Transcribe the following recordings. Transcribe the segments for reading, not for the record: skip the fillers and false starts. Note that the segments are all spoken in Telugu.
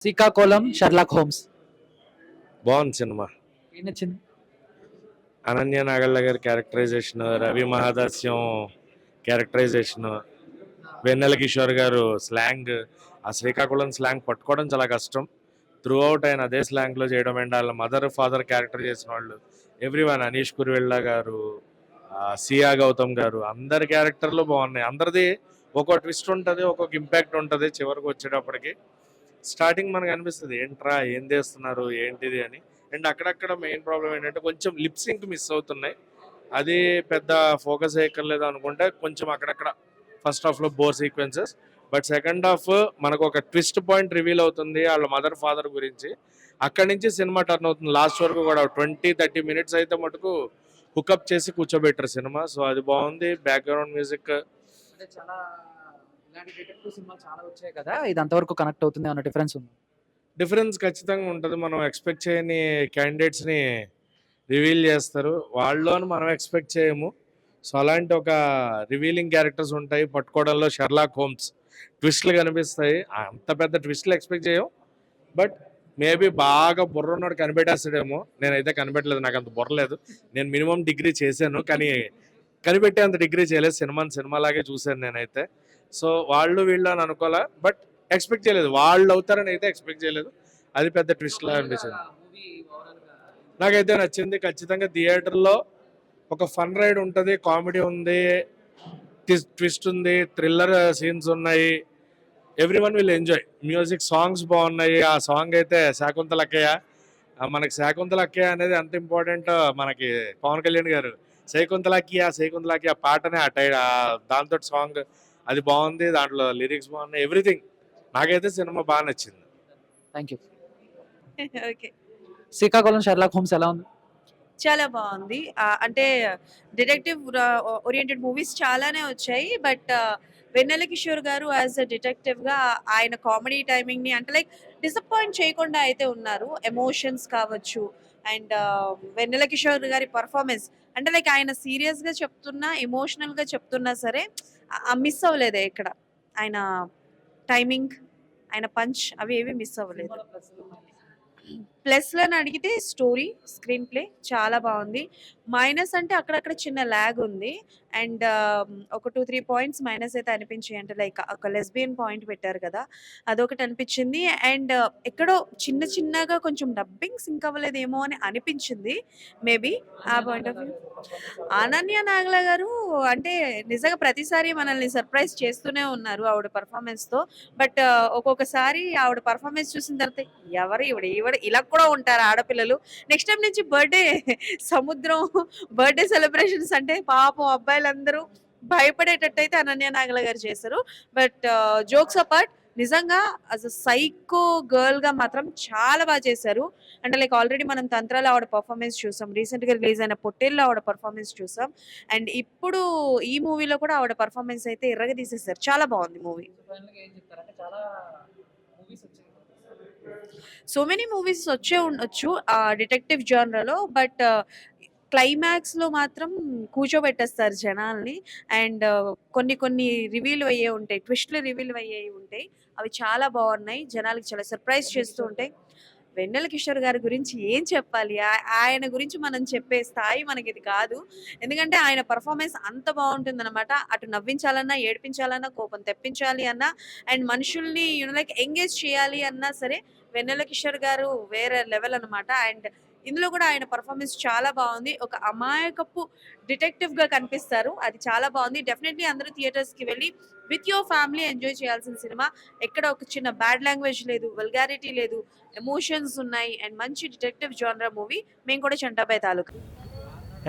శ్రీకాకుళం షెర్లాక్ హోమ్స్ బాగుంది సినిమా. ఏం నచ్చింది? అనన్య నాగళ్ళ గారి క్యారెక్టరైజేషన్, రవి మహాదాస్యం క్యారెక్టరైజేషన్, వెన్నెల కిషోర్ గారు స్లాంగ్, ఆ శ్రీకాకుళం స్లాంగ్ పట్టుకోవడం చాలా కష్టం. త్రూ అవుట్ ఆయన అదే స్లాంగ్లో చేయడం అండ్ వాళ్ళ మదర్ ఫాదర్ క్యారెక్టర్ చేసిన వాళ్ళు ఎవ్రీవన్, అనీష్ కురివెళ్ళ గారు, సియా గౌతమ్ గారు, అందరి క్యారెక్టర్లు బాగున్నాయి. అందరిది ఒక్కో ట్విస్ట్ ఉంటుంది, ఒక్కొక్క ఇంపాక్ట్ ఉంటుంది. చివరికి వచ్చేటప్పటికి స్టార్టింగ్ మనకు అనిపిస్తుంది ఏంట్రా ఏం చేస్తున్నారు ఏంటిది అని. అండ్ అక్కడక్కడ మెయిన్ ప్రాబ్లం ఏంటంటే కొంచెం లిప్ సింక్ మిస్ అవుతున్నాయి. అది పెద్ద ఫోకస్ అయ్యక్కర్లేదు అనుకుంటే కొంచెం అక్కడక్కడ ఫస్ట్ హాఫ్లో bore sequences. But second half మనకు ఒక ట్విస్ట్ పాయింట్ రివీల్ అవుతుంది వాళ్ళ మదర్ ఫాదర్ గురించి. అక్కడి నుంచి సినిమా టర్న్ అవుతుంది. లాస్ట్ వరకు కూడా 20-30 మినిట్స్ అయితే మటుకు హుకప్ చేసి కూర్చోబెట్టారు సినిమా. సో అది బాగుంది. బ్యాక్గ్రౌండ్ మ్యూజిక్ అంటే చాలా ఇలాంటి డిటెక్టివ్ సినిమాలు చాలా వచ్చాయి కదా, ఇది అంతవరకు కనెక్ట్ అవుతుంది అన్న డిఫరెన్స్ ఉంది. డిఫరెన్స్ ఖచ్చితంగా ఉంటుంది. మనం ఎక్స్పెక్ట్ చేయని క్యాండిడేట్స్ని రివీల్ చేస్తారు, వాళ్ళలోని మనం ఎక్స్పెక్ట్ చేయము. సో అలాంటి ఒక రివీలింగ్ క్యారెక్టర్స్ ఉంటాయి. పట్టుకోవడంలో షెర్లాక్ హోమ్స్ ట్విస్ట్లు కనిపిస్తాయి. అంత పెద్ద ట్విస్ట్లు ఎక్స్పెక్ట్ చేయం. బట్ మేబీ బాగా బుర్ర ఉన్నాడు కనిపెట్టేస్తాడేమో. నేనైతే కనిపెట్టలేదు, నాకు అంత బుర్ర లేదు. నేను మినిమం డిగ్రీ చేశాను కానీ కనిపెట్టే అంత డిగ్రీ చేయలేదు. సినిమాలాగే చూశాను నేనైతే. సో వాళ్ళు వీళ్ళు అని అనుకోలే, బట్ ఎక్స్పెక్ట్ చేయలేదు వాళ్ళు అవుతారని అయితే ఎక్స్పెక్ట్ చేయలేదు. అది పెద్ద ట్విస్ట్ లా అనిపించింది. నాకైతే నచ్చింది. ఖచ్చితంగా థియేటర్లో ఒక ఫన్ రైడ్ ఉంటుంది, కామెడీ ఉంది, ట్విస్ట్ ఉంది, థ్రిల్లర్ సీన్స్ ఉన్నాయి. Every one will enjoy. Music, songs బాగున్నాయి. ఆ సాంగ్ అయితే శాకుంతల అక్కయ్య, మనకి శాకుంతల అక్కయ్య అనేది అంత ఇంపార్టెంట్. మనకి పవన్ కళ్యాణ్ గారు శైకుంతలాకి ఆ పాటనే దాంతో సాంగ్ అది బాగుంది. దాంట్లో లిరిక్స్ బాగున్నాయి, ఎవ్రీథింగ్. నాకైతే సినిమా బాగా నచ్చింది. Thank you. Okay. Srikakulam Sherlock homes ఎలా ఉంది? చాలా బాగుంది. అంటే డిటెక్టివ్ ఓరియంటెడ్ మూవీస్ చాలానే వచ్చాయి. బట్ వెన్నెల కిషోర్ గారు యాజ్ అ డిటెక్టివ్గా ఆయన కామెడీ టైమింగ్ని అంటే లైక్ డిసప్పాయింట్ చేయకుండా అయితే ఉన్నారు. ఎమోషన్స్ కావచ్చు అండ్ వెన్నెల కిషోర్ గారి పర్ఫార్మెన్స్ అంటే లైక్ ఆయన సీరియస్గా చెప్తున్నా ఎమోషనల్గా చెప్తున్నా సరే మిస్ అవ్వలేదు ఇక్కడ. ఆయన టైమింగ్, ఆయన పంచ్ అవి ఏవి మిస్ అవ్వలేదు. ప్లస్‌లని అడిగితే స్టోరీ, స్క్రీన్ ప్లే చాలా బాగుంది. మైనస్ అంటే అక్కడక్కడ చిన్న ల్యాగ్ ఉంది. అండ్ ఒక 2, 3 పాయింట్స్ మైనస్ అయితే అనిపించాయి. అంటే లైక్ ఒక లెస్బియన్ పాయింట్ పెట్టారు కదా, అదొకటి అనిపించింది. అండ్ ఎక్కడో చిన్నగా కొంచెం డబ్బింగ్ సింక్ అవ్వలేదేమో అని అనిపించింది మేబీ ఆ పాయింట్ ఆఫ్ వ్యూ. అనన్య నాగల గారు అంటే నిజంగా ప్రతిసారి మనల్ని సర్ప్రైజ్ చేస్తూనే ఉన్నారు ఆవిడ పర్ఫార్మెన్స్‌తో. బట్ ఒక్కొక్కసారి ఆవిడ పర్ఫార్మెన్స్ చూసిన తర్వాత ఎవరు ఈవిడ ఇలా కూడా ఉంటారు ఆడపిల్లలు. నెక్స్ట్ టైం నుంచి సముద్రం బర్త్డే సెలబ్రేషన్స్ అంటే పాపం అబ్బాయిలందరూ భయపడేటట్టయితే అనన్య నాగల గారు చేశారు. బట్ జోక్స్ అపార్ట్ నిజంగా అస్ అ సైకో గర్ల్ గా మాత్రం చాలా బాగా చేశారు. అంటే లైక్ ఆల్రెడీ మనం తంత్రాలు ఆవిడ పర్ఫార్మెన్స్ చూసాం, రీసెంట్ గా రిలీజ్ అయిన పొట్టేల్లో ఆవిడ పర్ఫార్మెన్స్ చూసాం. అండ్ ఇప్పుడు ఈ మూవీలో కూడా ఆవిడ పర్ఫార్మెన్స్ అయితే ఎర్రగా తీసేశారు. చాలా బాగుంది మూవీ. సో మెనీ మూవీస్ వచ్చే ఉండొచ్చు డిటెక్టివ్ జానరాలో. బట్ క్లైమాక్స్లో మాత్రం కూర్చోబెట్టేస్తారు జనాల్ని. అండ్ కొన్ని రివీల్ అయ్యే ఉంటాయి, ట్విస్ట్లు రివీల్ అయ్యే ఉంటాయి. అవి చాలా బాగున్నాయి, జనాలకి చాలా సర్ప్రైజ్ చేస్తూ ఉంటాయి. వెన్నెల కిషోర్ గారి గురించి ఏం చెప్పాలి, ఆయన గురించి మనం చెప్పే స్థాయి మనకి ఇది కాదు. ఎందుకంటే ఆయన పర్ఫార్మెన్స్ అంత బాగుంటుంది అనమాట. అటు నవ్వించాలన్నా, ఏడిపించాలన్నా, కోపం తెప్పించాలి అన్నా, అండ్ మనుషుల్ని లైక్ ఎంగేజ్ చేయాలి అన్నా సరే వెన్నెల కిషోర్ గారు వేరే లెవెల్ అనమాట. అండ్ ఇందులో కూడా ఆయన పర్ఫార్మెన్స్ చాలా బాగుంది. ఒక అమాయకపు డిటెక్టివ్ గా కనిపిస్తారు, అది చాలా బాగుంది. డెఫినెట్లీ అందరూ థియేటర్స్ కి వెళ్ళి విత్ యువర్ ఫ్యామిలీ ఎంజాయ్ చేయాల్సిన సినిమా. ఎక్కడ ఒక చిన్న బ్యాడ్ లాంగ్వేజ్ లేదు, వల్గారిటీ లేదు, ఎమోషన్స్ ఉన్నాయి. అండ్ మంచి డిటెక్టివ్ జానరా మూవీ. మేము కూడా చంటాబాయ్ తాలూకా.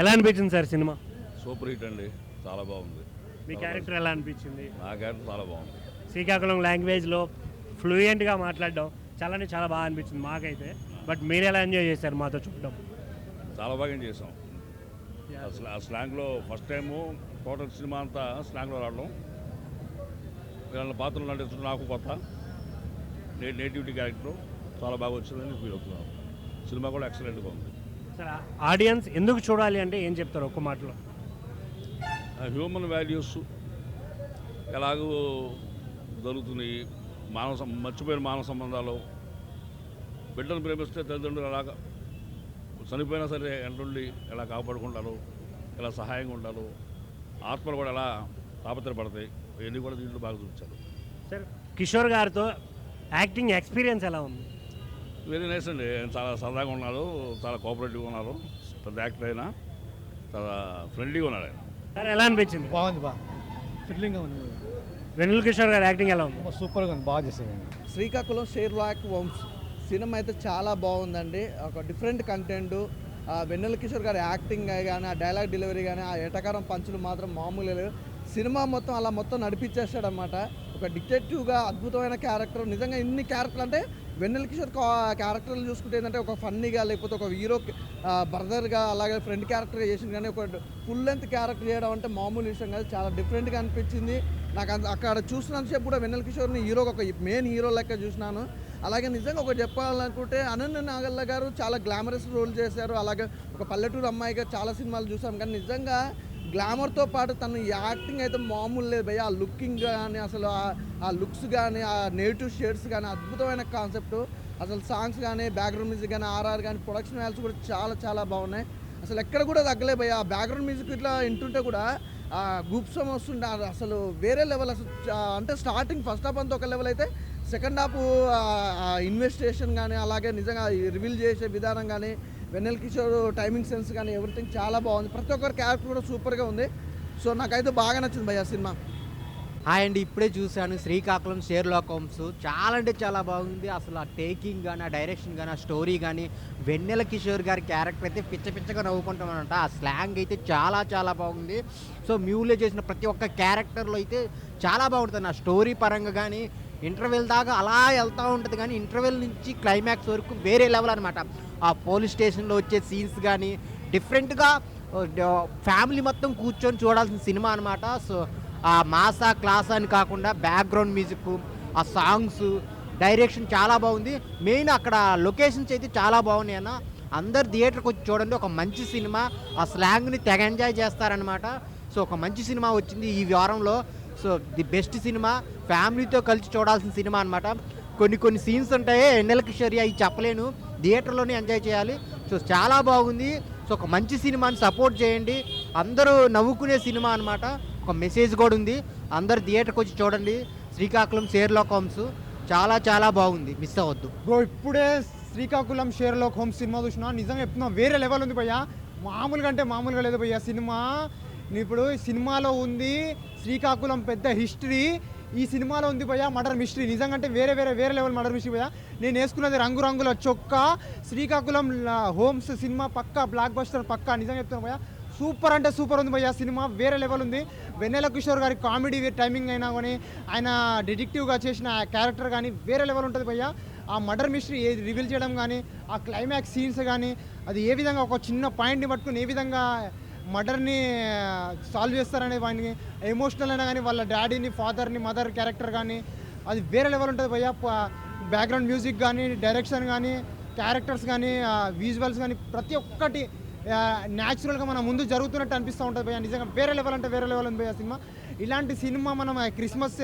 ఎలా అనిపించింది సార్ సినిమా? సూపర్ హిట్ అండి, చాలా బాగుంది. మీ క్యారెక్టర్ ఎలా అనిపించింది? నా క్యారెక్టర్ చాలా బాగుంది. శ్రీకాకుళం లాంగ్వేజ్లో ఫ్లూయెంట్గా మాట్లాడడం చాలా బాగా అనిపించింది మాకైతే. బట్ మీరు ఎలా ఎంజాయ్ చేశారు మాతో చూడడం? చాలా బాగా చేసాం. అసలు ఆ స్లాంగ్లో ఫస్ట్ టైము టోటల్ సినిమా అంతా స్లాంగ్లో రావడం, వీళ్ళ పాత్రలు నటించడం నాకు కొత్త. నేటివిటీ క్యారెక్టర్ చాలా బాగా వచ్చిందని ఫీల్ అవుతున్నాను. సినిమా కూడా ఎక్సలెంట్గా ఉంది. సార్ ఆడియన్స్ ఎందుకు చూడాలి అంటే ఏం చెప్తారు ఒక్క మాటలో? హ్యూమన్ వాల్యూస్ ఎలాగో జరుగుతున్నాయి, మర్చిపోయిన మానవ సంబంధాలు బిడ్డను ప్రేమిస్తే తల్లిదండ్రులు అలాగా చనిపోయినా సరే ఎంటుండి ఎలా కాపాడుకుంటారు, ఎలా సహాయంగా ఉండాలి, ఆత్మలు కూడా ఎలా తాపత్రపడతాయి, ఇవన్నీ కూడా దీంట్లో బాగా చూపించారు. సార్ కిషోర్ గారితో యాక్టింగ్ ఎక్స్పీరియన్స్ ఎలా ఉంది? వెరీ నైస్ అండి. చాలా సరదాగా ఉన్నారు, చాలా కోఆపరేటివ్గా ఉన్నారు. పెద్ద యాక్టర్ అయినా చాలా ఫ్రెండ్లీగా ఉన్నారు ఆయన. సార్ ఎలా అనిపించింది? బాగుంది, థ్రిల్లింగ్గా ఉంది, వెన్నెల కిషోర్ గారి యాక్టింగ్ ఎలా ఉంది? సూపర్గా ఉంది, బాగా చేసేదండి. శ్రీకాకుళం షెర్లాక్ హోమ్స్ సినిమా అయితే చాలా బాగుందండి. ఒక డిఫరెంట్ కంటెంట్, వెన్నెల కిషోర్ గారి యాక్టింగ్ కానీ, ఆ డైలాగ్ డెలివరీ కానీ, ఆ ఎటకారం పంచులు మాత్రం మామూలు లేవు. సినిమా మొత్తం అలా మొత్తం నడిపించేస్తాడనమాట. ఒక డిటెక్టివ్గా అద్భుతమైన క్యారెక్టర్. నిజంగా ఇన్ని క్యారెక్టర్లు అంటే వెన్నెల కిషోర్ క్యారెక్టర్లు చూసుకుంటే ఏంటంటే ఒక ఫన్నీగా, లేకపోతే ఒక హీరో బ్రదర్గా, అలాగే ఫ్రెండ్ క్యారెక్టర్గా చేసింది. కానీ ఒక ఫుల్ లెంత్ క్యారెక్టర్ చేయడం అంటే మామూలు విషయం కాదు. చాలా డిఫరెంట్గా అనిపించింది నాకు. అక్కడ చూసినంతసేపు కూడా వెన్నెల కిషోర్ని హీరోగా ఒక మెయిన్ హీరో లెక్క చూసినాను. అలాగే నిజంగా ఒకటి చెప్పాలనుకుంటే అనన్య నాగల్ల గారు చాలా గ్లామరస్ రోల్ చేశారు. అలాగే ఒక పల్లెటూరు అమ్మాయిగా చాలా సినిమాలు చూసాం. కానీ నిజంగా గ్లామర్తో పాటు తను యాక్టింగ్ అయితే మామూలు లేదు భయ్య. ఆ లుకింగ్ కానీ, అసలు ఆ లుక్స్ కానీ, ఆ నేటివ్ షేడ్స్ కానీ అద్భుతమైన కాన్సెప్ట్. అసలు సాంగ్స్ కానీ, బ్యాక్గ్రౌండ్ మ్యూజిక్ కానీ, ఆర్ఆర్ కానీ, ప్రొడక్షన్ వాల్యూస్ కూడా చాలా చాలా బాగున్నాయి. అసలు ఎక్కడ కూడా తగ్గలే భయ్య. ఆ బ్యాక్గ్రౌండ్ మ్యూజిక్ ఇట్లా వింటుంటే కూడా గూప్సం వస్తుండే. అసలు వేరే లెవెల్. అసలు అంటే స్టార్టింగ్ ఫస్ట్ హాఫ్ అంతా ఒక లెవెల్ అయితే సెకండ్ హాఫ్ ఇన్వెస్టిగేషన్ కానీ, అలాగే నిజంగా రివీల్ చేసే విధానం కానీ, వెన్నెల కిషోర్ టైమింగ్ సెన్స్ కానీ ఎవ్రీథింగ్ చాలా బాగుంది. ప్రతి ఒక్కరి క్యారెక్టర్ కూడా సూపర్గా ఉంది. సో నాకైతే బాగా నచ్చింది భయ్య సినిమా. హాయ్ అండి, ఇప్పుడే చూశాను శ్రీకాకుళం షెర్లాక్ హోమ్స్. చాలా అంటే చాలా బాగుంది. అసలు ఆ టేకింగ్ కానీ, ఆ డైరెక్షన్ కానీ, ఆ స్టోరీ కానీ, వెన్నెల కిషోర్ గారి క్యారెక్టర్ అయితే పిచ్చగా నవ్వుకుంటామన్నమాట. ఆ స్లాంగ్ అయితే చాలా చాలా బాగుంది. సో మ్యూలో చేసిన ప్రతి ఒక్క క్యారెక్టర్లో అయితే చాలా బాగుంటుంది. ఆ స్టోరీ పరంగా కానీ, ఇంటర్వెల్ దాకా అలా వెళ్తూ ఉంటుంది. కానీ ఇంటర్వెల్ నుంచి క్లైమాక్స్ వరకు వేరే లెవెల్ అనమాట. ఆ పోలీస్ స్టేషన్లో వచ్చే సీన్స్ కానీ డిఫరెంట్గా ఫ్యామిలీ మొత్తం కూర్చొని చూడాల్సిన సినిమా అనమాట. సో ఆ మాసా క్లాస్ అని కాకుండా బ్యాక్గ్రౌండ్ మ్యూజిక్, ఆ సాంగ్స్, డైరెక్షన్ చాలా బాగుంది. మెయిన్ అక్కడ లొకేషన్స్ అయితే చాలా బాగున్నాయి అన్న. అందరు థియేటర్కి వచ్చి చూడండి. ఒక మంచి సినిమా. ఆ స్లాంగ్ని తెగ ఎంజాయ్ చేస్తారనమాట. సో ఒక మంచి సినిమా వచ్చింది ఈ వారంలో. సో ది బెస్ట్ సినిమా, ఫ్యామిలీతో కలిసి చూడాల్సిన సినిమా అనమాట. కొన్ని సీన్స్ ఉంటాయి వెన్నెల కిషోర్ అవి చెప్పలేను, థియేటర్లోనే ఎంజాయ్ చేయాలి. సో చాలా బాగుంది. సో ఒక మంచి సినిమాని సపోర్ట్ చేయండి. అందరూ నవ్వుకునే సినిమా అనమాట. ఒక మెసేజ్ కూడా ఉంది. అందరు థియేటర్కి వచ్చి చూడండి. శ్రీకాకుళం షెర్లాక్ హోమ్స్ చాలా చాలా బాగుంది, మిస్ అవ్వద్దు. బ్రో ఇప్పుడే శ్రీకాకుళం షెర్లాక్ హోమ్స్ సినిమా చూసినా, నిజంగా చెప్తున్నా వేరే లెవెల్ ఉంది భయ్య. మామూలుగా అంటే మామూలుగా లేదు భయ్య సినిమా. ఇప్పుడు సినిమాలో ఉంది శ్రీకాకుళం పెద్ద హిస్టరీ, ఈ సినిమాలో ఉంది భయ్య మర్డర్ మిస్టరీ. నిజంగా అంటే వేరే లెవెల్ మర్డర్ మిస్టరీ భయ్య. నేను వేసుకున్నది రంగురంగుల చొక్కా. శ్రీకాకుళం హోమ్స్ సినిమా పక్కా బ్లాక్ బస్టర్ పక్కా. నిజంగా చెప్తున్నాను భయ్య, సూపర్ అంటే సూపర్ ఉంది భయ్య సినిమా. వేరే లెవెల్ ఉంది. వెన్నెల కిషోర్ గారి కామెడీ టైమింగ్ అయినా కానీ, ఆయన డిటెక్టివ్గా చేసిన క్యారెక్టర్ కానీ వేరే లెవెల్ ఉంటుంది భయ్య. ఆ మర్డర్ మిస్టరీ ఏది రివీల్ చేయడం కానీ, ఆ క్లైమాక్స్ సీన్స్ కానీ, అది ఏ విధంగా ఒక చిన్న పాయింట్ని పట్టుకుని ఏ విధంగా మర్డర్ని సాల్వ్ చేస్తారనే వాడిని ఎమోషనల్ అయినా కానీ, వాళ్ళ డాడీని, ఫాదర్ని, మదర్ క్యారెక్టర్ కానీ అది వేరే లెవెల్ ఉంటుంది భయ్య. బ్యాక్గ్రౌండ్ మ్యూజిక్ కానీ, డైరెక్షన్ కానీ, క్యారెక్టర్స్ కానీ, విజువల్స్ కానీ ప్రతి ఒక్కటి న్యాచురల్గా మన ముందు జరుగుతున్నట్టు అనిపిస్తూ ఉంటుంది భయ్య. నిజంగా వేరే లెవెల్ అంటే వేరే లెవెల్ ఉంది భయ్య సినిమా. ఇలాంటి సినిమా మనం క్రిస్మస్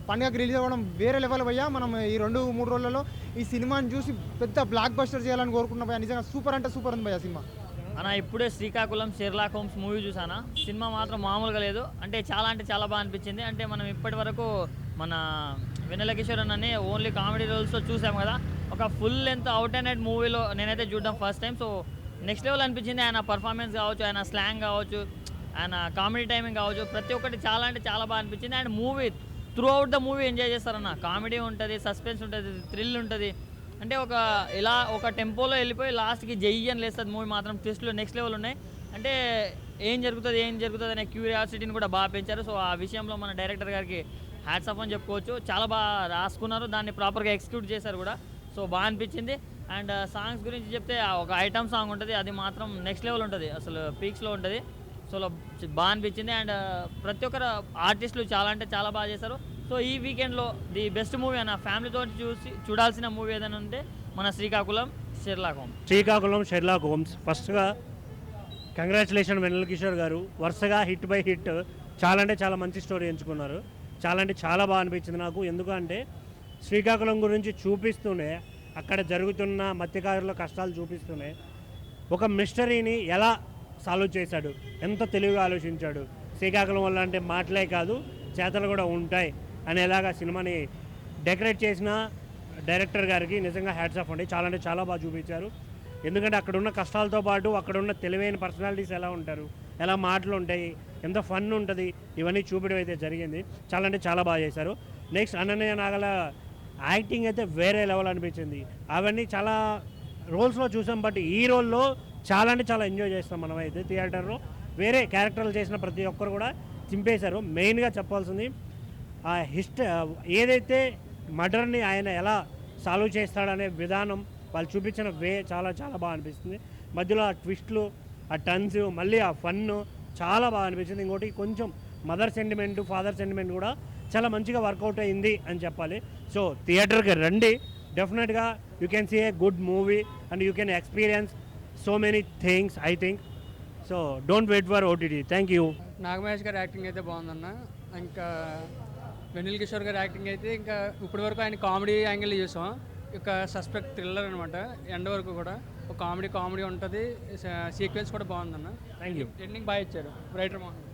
పండుగకి రిలీజ్ అవ్వడం వేరే లెవెల్ భయ్య. మనం ఈ 2-3 రోజులలో ఈ సినిమాని చూసి పెద్ద బ్లాక్ బస్టర్ చేయాలని కోరుకుంటున్నాం భయ్య. నిజంగా సూపర్ అంటే సూపర్ ఉంది భయ్య సినిమా. అన్న ఇప్పుడే శ్రీకాకుళం షెర్లాక్ హోమ్స్ మూవీ చూసానా. సినిమా మాత్రం మామూలుగా లేదు. అంటే చాలా బాగా అనిపించింది. అంటే మనం ఇప్పటి వరకు మన వెన్నెల కిషోర్ అన్నని ఓన్లీ కామెడీ రోల్స్లో చూసాం కదా. ఒక full length out and out మూవీలో నేనైతే చూడడం first time. So next level అనిపించింది. ఆయన పర్ఫార్మెన్స్ కావచ్చు, ఆయన స్లాంగ్ కావచ్చు, ఆయన కామెడీ టైమింగ్ కావచ్చు, ప్రతి ఒక్కటి చాలా బాగా అనిపించింది. And movie through out the movie enjoy చేస్తారన్న. కామెడీ ఉంటుంది, సస్పెన్స్ ఉంటుంది, థ్రిల్ ఉంటుంది. అంటే ఒక టెంపోలో వెళ్ళిపోయి లాస్ట్కి జయ్యని లేస్తుంది మూవీ మాత్రం. ట్విస్ట్లు నెక్స్ట్ లెవెల్ ఉన్నాయి. అంటే ఏం జరుగుతుంది అనే క్యూరియాసిటీని కూడా బాగా పెంచారు. సో ఆ విషయంలో మన డైరెక్టర్ గారికి హ్యాట్స్ ఆఫ్ అని చెప్పుకోవచ్చు. చాలా బాగా రాసుకున్నారు, దాన్ని ప్రాపర్గా ఎగ్జిక్యూట్ చేశారు కూడా. సో బాగా అనిపించింది. అండ్ సాంగ్స్ గురించి చెప్తే ఒక ఐటమ్ సాంగ్ ఉంటుంది, అది మాత్రం నెక్స్ట్ లెవెల్ ఉంటుంది, అసలు పీక్స్లో ఉంటుంది. సో బాగా అనిపించింది. అండ్ ప్రతి ఒక్కరు ఆర్టిస్టులు చాలా బాగా చేశారు. సో ఈ వీకెండ్లో ది బెస్ట్ మూవీ అన్న ఫ్యామిలీతో చూడాల్సిన మూవీ ఏదైనా ఉంటే మన శ్రీకాకుళం షెర్లాక్ హోమ్స్. ఫస్ట్గా కంగ్రాచులేషన్ వెన్నెల కిషోర్ గారు. వరుసగా హిట్ బై హిట్ చాలా మంచి స్టోరీ ఎంచుకున్నారు. చాలా బాగా అనిపించింది నాకు. ఎందుకంటే శ్రీకాకుళం గురించి చూపిస్తూనే అక్కడ జరుగుతున్న మత్స్యకారుల కష్టాలు చూపిస్తున్నాయి. ఒక మిస్టరీని ఎలా సాల్వ్ చేశాడు, ఎంత తెలివిగా ఆలోచించాడు. శ్రీకాకుళం వల్ల అంటే మాటలే కాదు చేతలు కూడా ఉంటాయి అనేలాగా సినిమాని డెకరేట్ చేసిన డైరెక్టర్ గారికి నిజంగా హ్యాట్స్ ఆఫ్ అండి. చాలా అంటే చాలా బాగా చూపించారు. ఎందుకంటే అక్కడ ఉన్న కష్టాలతో పాటు అక్కడ ఉన్న తెలివైన పర్సనాలిటీస్ ఎలా ఉంటారు, ఎలా మాటలు ఉంటాయి, ఎంత ఫన్ ఉంటుంది, ఇవన్నీ చూపించడం అయితే జరిగింది. చాలా అంటే చాలా బాగా చేశారు. నెక్స్ట్ అనన్య నాగల యాక్టింగ్ అయితే వేరే లెవెల్ అనిపించింది. అవన్నీ చాలా రోల్స్లో చూసాం, బట్ ఈ రోల్లో చాలా అంటే చాలా ఎంజాయ్ చేస్తాం మనం అయితే థియేటర్లో. వేరే క్యారెక్టర్లు చేసిన ప్రతి ఒక్కరు కూడా చింపేశారు. మెయిన్గా చెప్పాల్సింది ఆ ఏదైతే మర్డర్ని ఆయన ఎలా సాల్వ్ చేస్తాడనే విధానం, వాళ్ళు చూపించిన వే చాలా చాలా బాగా అనిపిస్తుంది. మధ్యలో ఆ ట్విస్ట్లు, ఆ టర్న్స్, మళ్ళీ ఆ ఫన్ చాలా బాగా అనిపించింది. ఇంకోటి కొంచెం మదర్ సెంటిమెంట్, ఫాదర్ సెంటిమెంట్ కూడా చాలా మంచిగా వర్కౌట్ అయింది అని చెప్పాలి. సో థియేటర్కి రండి, డెఫినెట్గా you can see a good movie and you can experience so many things I think. So don't wait for OTT. Thank you. Nagamahesh గారి యాక్టింగ్ అయితే బాగుందన్న. ఇంకా వెనిల్ కిషోర్ గారి యాక్టింగ్ అయితే ఇంకా ఇప్పటి వరకు ఆయన కామెడీ యాంగిల్ చూసాం. ఇక సస్పెక్ట్ థ్రిల్లర్ అనమాట. ఎండ్ వరకు కూడా ఒక కామెడీ ఉంటుంది. సీక్వెన్స్ కూడా బాగుందన్న. Thank you. ఎండింగ్ బాగా ఇచ్చారు రైటర్ మోహన్.